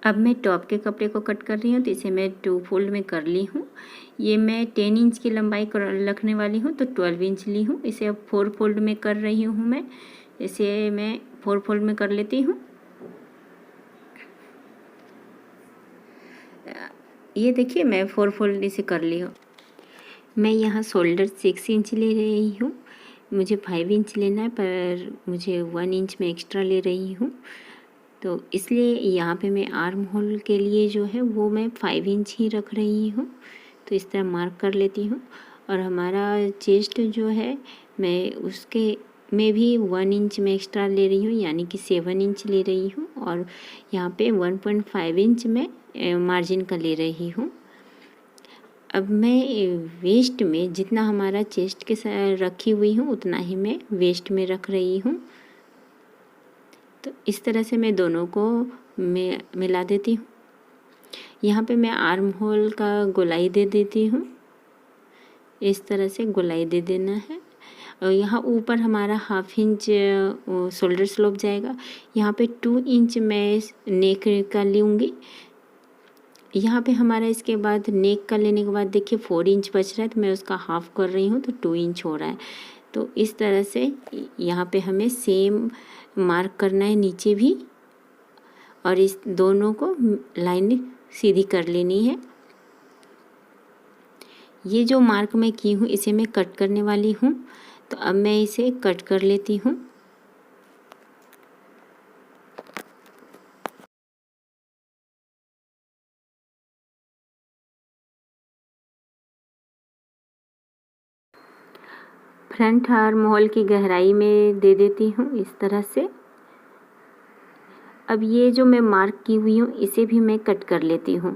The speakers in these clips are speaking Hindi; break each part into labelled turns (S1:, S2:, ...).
S1: अब मैं टॉप के कपड़े को कट कर रही हूँ, तो इसे मैं 2 फोल्ड में कर ली हूँ। ये मैं 10 इंच की लंबाई रखने वाली हूँ, तो 12 इंच ली हूँ। इसे अब 4 फोल्ड में कर रही हूँ मैं। इसे मैं 4 फोल्ड में कर लेती हूँ। ये देखिए मैं 4 फोल्ड इसे कर ली हूँ। मैं यहाँ शोल्डर 6 इंच ले रही हूँ। मुझे 5 इंच लेना है, पर मुझे 1 इंच में एक्स्ट्रा ले रही हूँ, तो इसलिए यहाँ पे मैं आर्म होल के लिए जो है वो मैं 5 इंच ही रख रही हूँ। तो इस तरह मार्क कर लेती हूँ। और हमारा चेस्ट जो है मैं उसके में भी 1 इंच में एक्स्ट्रा ले रही हूँ, यानी कि 7 इंच ले रही हूँ। और यहाँ पे 1.5 इंच में मार्जिन का ले रही हूँ। अब मैं वेस्ट में जितना हमारा चेस्ट के साथ रखी हुई हूँ उतना ही मैं वेस्ट में रख रही हूँ। तो इस तरह से मैं दोनों को मिला देती हूँ। यहाँ पे मैं आर्म होल का गोलाई दे देती हूँ। इस तरह से गोलाई दे देना है। और यहाँ ऊपर हमारा 1/2 इंच शोल्डर स्लोप जाएगा। यहाँ पे 2 इंच मैं नेक का लूँगी। यहाँ पे हमारा इसके बाद नेक का लेने के बाद देखिए 4 इंच बच रहा है, तो मैं उसका हाफ कर रही हूँ, तो 2 इंच हो रहा है। तो इस तरह से यहाँ पे हमें सेम मार्क करना है नीचे भी, और इस दोनों को लाइन सीधी कर लेनी है। ये जो मार्क मैं की हूँ इसे मैं कट करने वाली हूँ, तो अब मैं इसे कट कर लेती हूँ। फ्रंट आर्म होल की गहराई में दे देती हूँ इस तरह से। अब ये जो मैं मार्क की हुई हूँ इसे भी मैं कट कर लेती हूँ।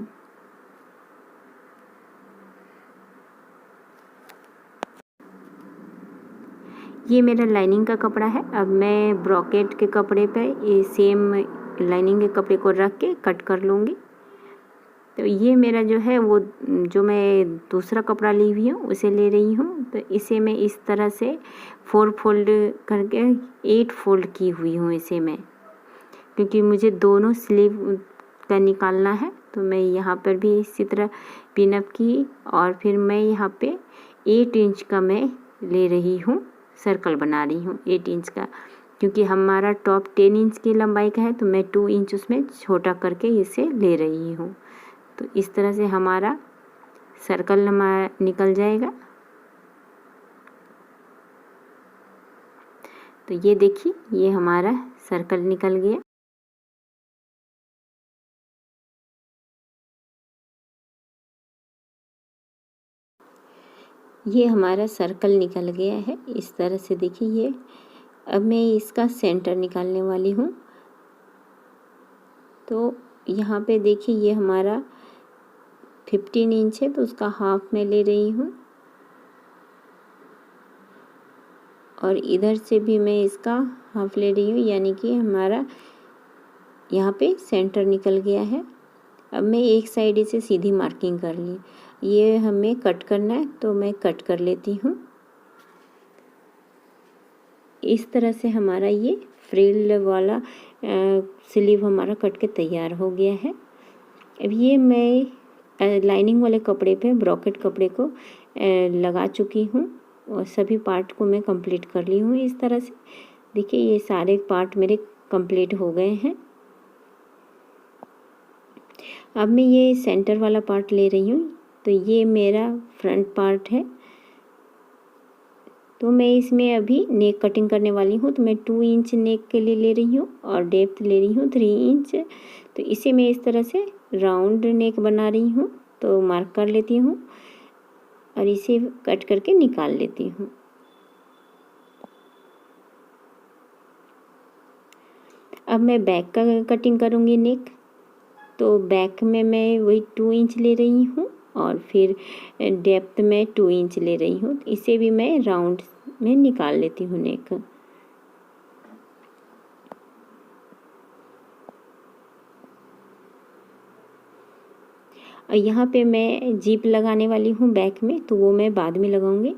S1: ये मेरा लाइनिंग का कपड़ा है। अब मैं ब्रॉकेट के कपड़े पे ये सेम लाइनिंग के कपड़े को रख के कट कर लूँगी। तो ये मेरा जो है वो जो मैं दूसरा कपड़ा ली हुई हूँ उसे ले रही हूँ। तो इसे मैं इस तरह से 4 फोल्ड करके 8 फोल्ड की हुई हूँ इसे मैं, क्योंकि मुझे दोनों स्लीव का निकालना है। तो मैं यहाँ पर भी इसी तरह पिनअप की, और फिर मैं यहाँ पे 8 इंच का मैं ले रही हूँ, सर्कल बना रही हूँ 8 इंच का। क्योंकि हमारा टॉप 10 इंच की लंबाई का है, तो मैं 2 इंच उसमें छोटा करके इसे ले रही हूँ। तो इस तरह से हमारा सर्कल हमारा निकल जाएगा। तो ये देखिए ये हमारा सर्कल निकल गया। ये हमारा सर्कल निकल गया है इस तरह से, देखिए ये। अब मैं इसका सेंटर निकालने वाली हूँ। तो यहाँ पे देखिए ये हमारा 15 इंच है, तो उसका हाफ मैं ले रही हूँ, और इधर से भी मैं इसका हाफ ले रही हूँ, यानी कि हमारा यहाँ पे सेंटर निकल गया है। अब मैं एक साइड इसे सीधी मार्किंग कर ली। ये हमें कट करना है, तो मैं कट कर लेती हूँ। इस तरह से हमारा ये फ्रिल वाला स्लीव हमारा कट के तैयार हो गया है। अब ये मैं लाइनिंग वाले कपड़े पे ब्रॉकेट कपड़े को लगा चुकी हूँ, और सभी पार्ट को मैं कंप्लीट कर ली हूँ इस तरह से। देखिए ये सारे पार्ट मेरे कंप्लीट हो गए हैं। अब मैं ये सेंटर वाला पार्ट ले रही हूँ। तो ये मेरा फ्रंट पार्ट है। तो मैं इसमें अभी नेक कटिंग करने वाली हूँ। तो मैं 2 इंच नेक के लिए ले रही हूँ, और डेप्थ ले रही हूँ 3 इंच। तो इसे मैं इस तरह से राउंड नेक बना रही हूँ। तो मार्क कर लेती हूँ, और इसे कट करके निकाल लेती हूँ। अब मैं बैक का कटिंग करूँगी नेक। तो बैक में मैं वही 2 इंच ले रही हूँ, और फिर डेप्थ में 2 इंच ले रही हूँ। इसे भी मैं राउंड में निकाल लेती हूँ नेक। और यहाँ पे मैं जीप लगाने वाली हूँ बैक में, तो वो मैं बाद में लगाऊंगी।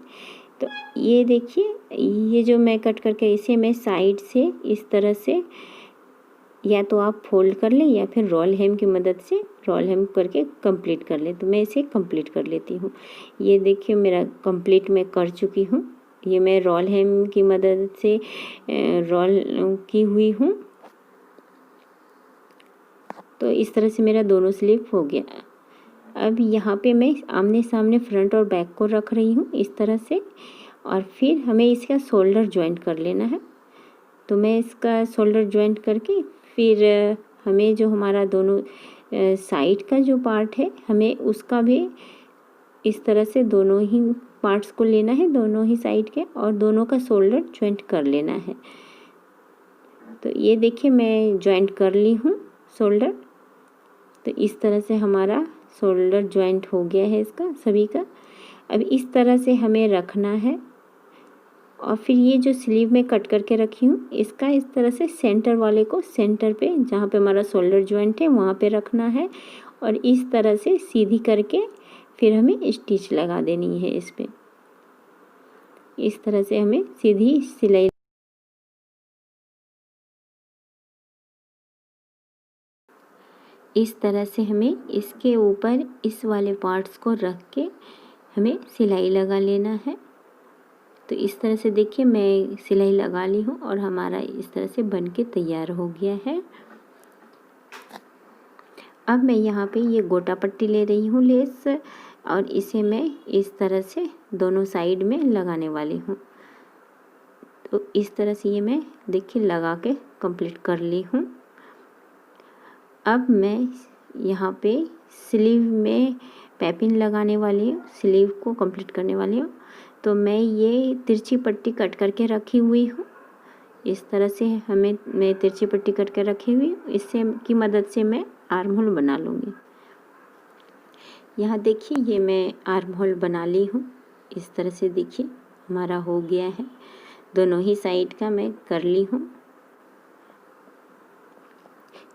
S1: तो ये देखिए ये जो मैं कट करके इसे मैं साइड से इस तरह से या तो आप फोल्ड कर लें या फिर रोल हेम की मदद से रोल हेम करके कंप्लीट कर लें। तो मैं इसे कंप्लीट कर लेती हूँ। ये देखिए मेरा कंप्लीट मैं कर चुकी हूँ। ये मैं रोल हेम की मदद से रोल की हुई हूँ। तो इस तरह से मेरा दोनों स्लीव हो गया। अब यहाँ पे मैं आमने सामने फ्रंट और बैक को रख रही हूँ इस तरह से, और फिर हमें इसका शोल्डर जॉइंट कर लेना है। तो मैं इसका शोल्डर जॉइंट करके फिर हमें जो हमारा दोनों साइड का जो पार्ट है हमें उसका भी इस तरह से दोनों ही पार्ट्स को लेना है, दोनों ही साइड के, और दोनों का शोल्डर जॉइंट कर लेना है। तो ये देखिए मैं जॉइंट कर ली हूँ शोल्डर। तो इस तरह से हमारा शोल्डर जॉइंट हो गया है इसका सभी का। अब इस तरह से हमें रखना है, और फिर ये जो स्लीव में कट करके रखी हूँ इसका इस तरह से सेंटर वाले को सेंटर पे जहाँ पे हमारा शोल्डर जॉइंट है वहाँ पे रखना है, और इस तरह से सीधी करके फिर हमें स्टिच लगा देनी है इस पे। इस तरह से हमें सीधी सिलाई इस तरह से हमें इसके ऊपर इस वाले पार्ट्स को रख के हमें सिलाई लगा लेना है। तो इस तरह से देखिए मैं सिलाई लगा ली हूँ और हमारा इस तरह से बन के तैयार हो गया है। अब मैं यहाँ पे ये गोटा पट्टी ले रही हूँ लेस, और इसे मैं इस तरह से दोनों साइड में लगाने वाली हूँ। तो इस तरह से ये मैं देखिए लगा के कंप्लीट कर ली हूँ। अब मैं यहाँ पे स्लीव में पैपिंग लगाने वाली हूँ, स्लीव को कंप्लीट करने वाली हूँ। तो मैं ये तिरछी पट्टी कट करके रखी हुई हूँ। इस तरह से मैं तिरछी पट्टी कट कर रखी हुई हूँ। इससे की मदद से मैं आर्म होल बना लूँगी। यहाँ देखिए ये मैं आर्म होल बना ली हूँ। इस तरह से देखिए हमारा हो गया है, दोनों ही साइड का मैं कर ली हूँ।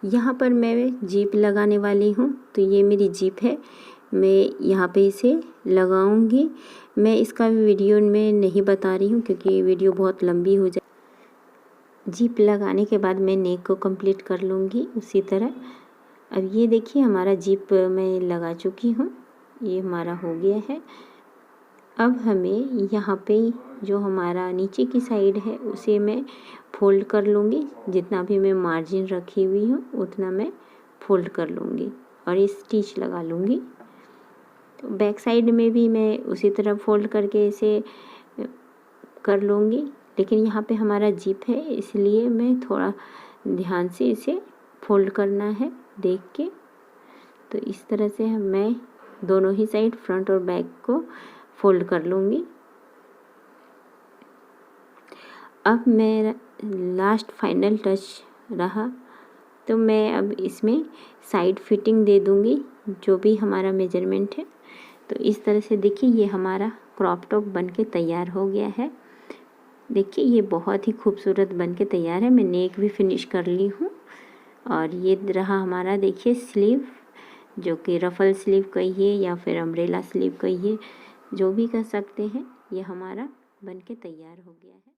S1: यहाँ पर मैं जीप लगाने वाली हूँ। तो ये मेरी जीप है, मैं यहाँ पे इसे लगाऊंगी। मैं इसका वीडियो में नहीं बता रही हूँ क्योंकि वीडियो बहुत लंबी हो जाए। जीप लगाने के बाद मैं नेक को कंप्लीट कर लूँगी उसी तरह। अब ये देखिए हमारा जीप मैं लगा चुकी हूँ, ये हमारा हो गया है। अब हमें यहाँ पे जो हमारा नीचे की साइड है उसे मैं फोल्ड कर लूँगी। जितना भी मैं मार्जिन रखी हुई हूँ उतना मैं फोल्ड कर लूँगी और स्टिच लगा लूँगी। तो बैक साइड में भी मैं उसी तरह फोल्ड करके इसे कर लूँगी, लेकिन यहाँ पे हमारा जीप है इसलिए मैं थोड़ा ध्यान से इसे फोल्ड करना है देख के। तो इस तरह से मैं दोनों ही साइड फ्रंट और बैक को फोल्ड कर लूँगी। अब मेरा लास्ट फाइनल टच रहा, तो मैं अब इसमें साइड फिटिंग दे दूँगी जो भी हमारा मेजरमेंट है। तो इस तरह से देखिए ये हमारा क्रॉप टॉप बन के तैयार हो गया है। देखिए ये बहुत ही खूबसूरत बन के तैयार है। मैं नेक भी फिनिश कर ली हूँ, और ये रहा हमारा देखिए स्लीव, जो कि रफल स्लीव कहिए या फिर अम्ब्रेला स्लीव कहिए, जो भी कह सकते हैं। ये हमारा बन के तैयार हो गया है।